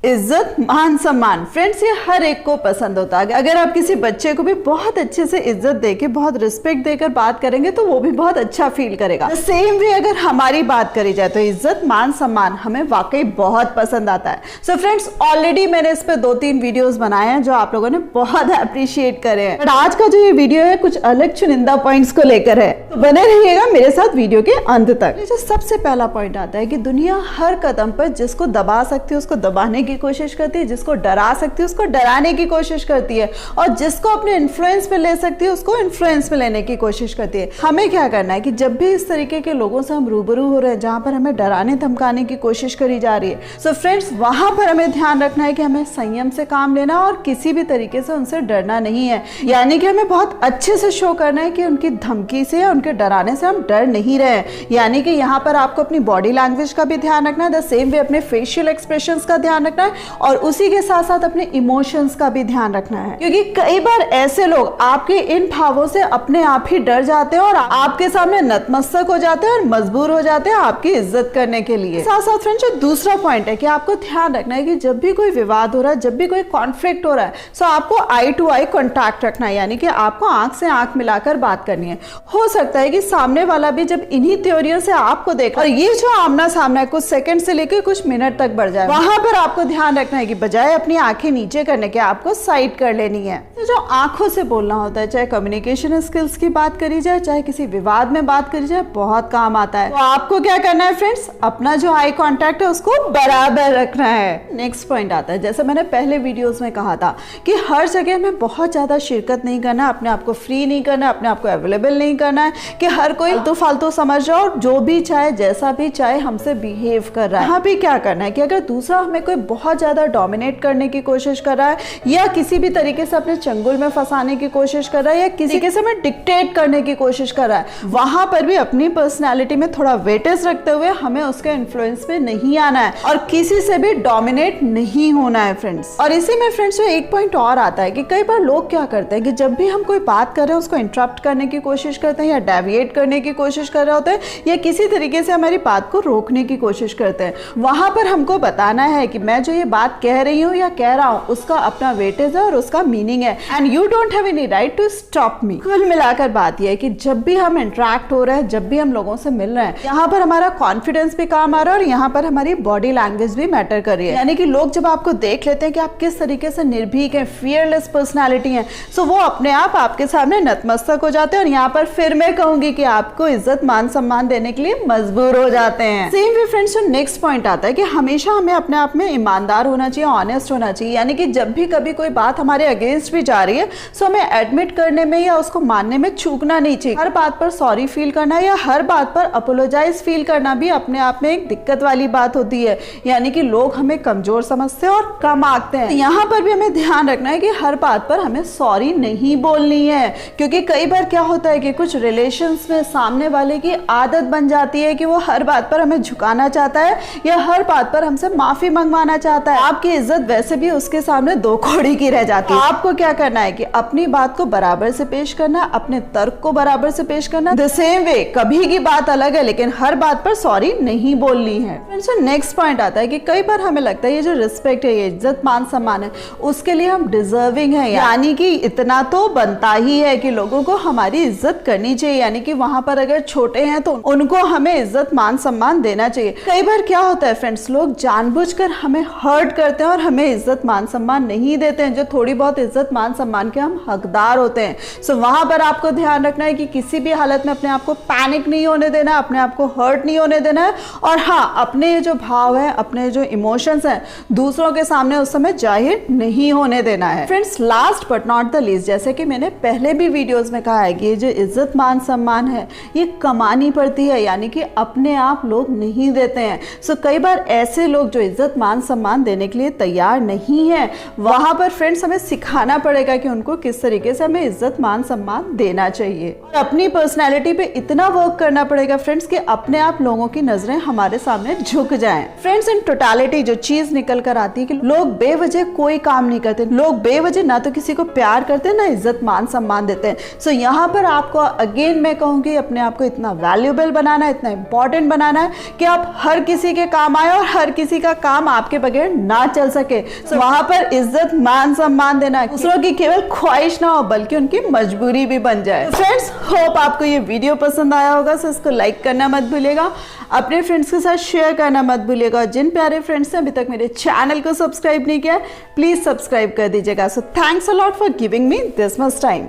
इज्जत मान सम्मान फ्रेंड्स ये हर एक को पसंद होता है। अगर आप किसी बच्चे को भी बहुत अच्छे से इज्जत देके बहुत रिस्पेक्ट देकर बात करेंगे तो वो भी बहुत अच्छा फील करेगा। सेम वे अगर हमारी बात करी जाए तो इज्जत मान सम्मान हमें वाकई बहुत पसंद आता है। सो फ्रेंड्स ऑलरेडी मैंने इस पे 2-3 वीडियोस बनाए हैं जो आप लोगों ने बहुत अप्रिशिएट करे हैं, बट आज का जो ये वीडियो है कुछ अलग चुनिंदा पॉइंट्स को लेकर है, तो बने रहिएगा मेरे साथ वीडियो के अंत तक। जो सबसे पहला पॉइंट आता है कि दुनिया हर कदम पर जिसको दबा सकती है उसको दबाने की कोशिश करती है, जिसको डरा सकती है उसको डराने की कोशिश करती है, और जिसको अपने इन्फ्लुएंस पे ले सकती है उसको इन्फ्लुएंस पे लेने की कोशिश करती है। हमें क्या करना है कि जब भी इस तरीके के लोगों से हम रूबरू हो रहे हैं जहां पर हमें डराने धमकाने की कोशिश करी जा रही है, सो फ्रेंड्स वहां पर हमें ध्यान रखना है कि हमें संयम से काम लेना और किसी भी तरीके से उनसे डरना नहीं है। यानी कि हमें बहुत अच्छे से शो करना है कि उनकी धमकी से या उनके डराने से हम डर नहीं रहे। यानी कि यहाँ पर आपको अपनी बॉडी लैंग्वेज का भी ध्यान रखना है, द सेम वे अपने फेशियल एक्सप्रेशंस का ध्यान रखना है और उसी के साथ साथ अपने इमोशंस का भी ध्यान रखना है, क्योंकि कई बार ऐसे लोग आपके इन भावों से अपने आप ही डर जाते हैं और आपके सामने नतमस्तक हो जाते हैं और मजबूर हो जाते हैं आपकी इज्जत करने के लिए। साथ साथ फ्रेंड्स जो दूसरा पॉइंट है कि आपको ध्यान रखना है कि जब भी कोई विवाद हो रहा है, जब भी कोई कॉन्फ्लिक्ट हो रहा है, सो आपको आई टू आई कॉन्टैक्ट रखना है, यानी कि आपको आंख से आंख मिलाकर बात करनी है। हो सकता है कि सामने वाला भी जब इन्हीं थ्योरियों से आपको देखा और ये जो आमना सामना कुछ सेकंड से लेकर कुछ मिनट तक बढ़ जाए, वहां पर आपको ध्यान रखना है कि बजाय अपनी आंखें नीचे करने के आपको साइड कर लेनी है। तो जो आंखों से बोलना होता है, चाहे कम्युनिकेशन स्किल्स की बात करी जाए, चाहे किसी विवाद में बात करी जाए, बहुत काम आता है। तो आपको क्या करना है फ्रेंड्स, अपना जो आई कांटेक्ट है उसको बराबर रखना है। नेक्स्ट पॉइंट आता है, जैसे मैंने पहले वीडियोस में कहा था कि हर जगह में बहुत ज्यादा शिरकत नहीं करना, अपने आप को फ्री नहीं करना, अपने आप को अवेलेबल नहीं करना है कि हर कोई फालतू समझ रहा हो, जो भी चाहे जैसा भी चाहे हमसे बिहेव कर रहा है। यहाँ भी क्या करना है कि अगर दूसरा हमें कोई बहुत ज्यादा डोमिनेट करने की कोशिश कर रहा है या किसी भी तरीके से अपने चंगुल में फंसाने की कोशिश कर रहा है या किसी तरीके से हमें डिक्टेट करने की कोशिश कर रहा है, वहां पर भी अपनी पर्सनालिटी में थोड़ा वेटेज रखते हुए हमें उसके इन्फ्लुएंस पे नहीं आना है और किसी से भी डोमिनेट नहीं होना है फ्रेंड्स। और इसी में फ्रेंड्स एक पॉइंट और आता है कि कई बार लोग क्या करते हैं कि जब भी हम कोई बात कर रहे हैं उसको इंटरप्ट करने की कोशिश करते हैं या डेविएट करने की कोशिश कर रहे होते हैं या किसी तरीके से हमारी बात को रोकने की कोशिश करते हैं। वहां पर हमको बताना है कि मैं जो ये बात कह रही हूँ या कह रहा हूँ उसका अपना वेटेज है और उसका मीनिंग है, and you don't have any right to stop me. कुल मिलाकर बात यह है कि जब भी हम इंटरेक्ट हो रहे हैं, जब भी हम लोगों से मिल रहे हैं, यहाँ पर हमारा कॉन्फिडेंस भी काम आ रहा है और यहाँ पर हमारी बॉडी लैंग्वेज भी मैटर कर रही है। यानी कि लोग जब आपको देख लेते हैं कि आप किस तरीके से निर्भीक है, फियरलेस पर्सनैलिटी है, सो वो अपने आप आपके सामने नतमस्तक हो जाते हैं और यहाँ पर फिर मैं कहूंगी कि आपको इज्जत मान सम्मान देने के लिए मजबूर हो जाते हैं। सेम वे फ्रेंड्स जो नेक्स्ट पॉइंट आता है कि हमेशा हमें अपने आप में ईमानदार होना चाहिए, ऑनेस्ट होना चाहिए। यानी कि जब भी कभी कोई बात हमारे अगेंस्ट भी जा रही है, सो हमें एडमिट करने में या उसको मानने में चूकना नहीं चाहिए। हर बात पर सॉरी फील करना या हर बात पर अपोलोजाइज फील करना भी अपने आप में एक दिक्कत वाली बात होती है। यानी कि लोग हमें कमजोर समझते हैं और कम आंकते हैं। यहाँ पर भी हमें ध्यान रखना है कि हर बात पर हमें सॉरी नहीं बोलनी है, क्योंकि कई बार क्या होता है कि कुछ रिलेशंस में सामने वाले की आदत बन जाती है कि वो हर बात पर हमें झुकाना चाहता है या हर बात पर हमसे माफी मंगवाना चाहता है। आपकी इज्जत वैसे भी उसके सामने दो कौड़ी की रह जाती है। आपको क्या करना है कि अपनी बात को बराबर से पेश करना, अपने तर्क को बराबर से पेश करना। द सेम वे कभी की बात अलग है लेकिन हर बात पर सॉरी नहीं बोलनी है। नेक्स्ट पॉइंट आता है कि कई बार हमें लगता है ये जो रिस्पेक्ट है, ये इज्जत मान सम्मान है, उसके लिए हम डिजर्विंग है, यानी कि इतना तो बनता ही है कि लोगों को हमारी इज्जत करनी चाहिए। यानी कि वहां पर अगर छोटे हैं तो उनको हमें इज्जत मान सम्मान देना चाहिए। कई बार क्या होता है फ्रेंड्स, लोग जानबूझकर हमें हर्ट करते हैं और हमें इज्जत मान सम्मान नहीं देते हैं, जो थोड़ी बहुत इज्जत मान सम्मान के हम हकदार होते हैं। सो वहां पर आपको ध्यान रखना है कि किसी भी हालत में अपने आप को पैनिक नहीं होने देना, अपने आप को हर्ट नहीं होने देना है, और हाँ अपने जो भाव है, अपने जो इमोशंस हैं, दूसरों के सामने उस समय जाहिर नहीं होने देना है। Friends last but not the least, जैसे कि मैंने पहले भी वीडियोस में कहा है कि ये जो इज्जत मान सम्मान है ये कमानी पड़ती है, यानी कि अपने आप लोग नहीं देते हैं। सो कई बार ऐसे लोग जो इज्जत मान सम्मान देने के लिए तैयार नहीं है, वहां पर फ्रेंड्स हमें सिखाना पड़ेगा कि उनको किस तरीके से हमें इज्जत मान सम्मान देना चाहिए। और अपनी पर्सनैलिटी पे इतना वर्क करना पड़ेगा फ्रेंड्स कि अपने आप लोगों की नजरें हमारे सामने झुक जाएं। फ्रेंड्स इन टोटलिटी जो चीज निकल कर आती है कि लोग बेवजह कोई काम नहीं करते, लोग बेवजह ना तो किसी को प्यार करते ना इज्जत मान सम्मान देते हैं। सो यहाँ पर आपको अगेन मैं कहूंगी अपने आप को इतना वैल्यूएबल बनाना है, इतना इंपॉर्टेंट बनाना है कि आप हर किसी के काम आए और हर किसी का काम आपके बगैर ना चल सके। वहां पर इज्जत मान सम्मान देना दूसरों की केवल ख्वाहिश ना हो बल्कि उनकी मजबूरी भी बन जाए। फ्रेंड्स, होप आपको ये वीडियो पसंद आया होगा, सो इसको लाइक करना मत भूलिएगा, अपने फ्रेंड्स के साथ शेयर करना मत भूलिएगा। जिन प्यारे फ्रेंड्स ने अभी तक मेरे चैनल को सब्सक्राइब नहीं किया, प्लीज सब्सक्राइब कर दीजिएगा। So thanks a lot for giving me this much time.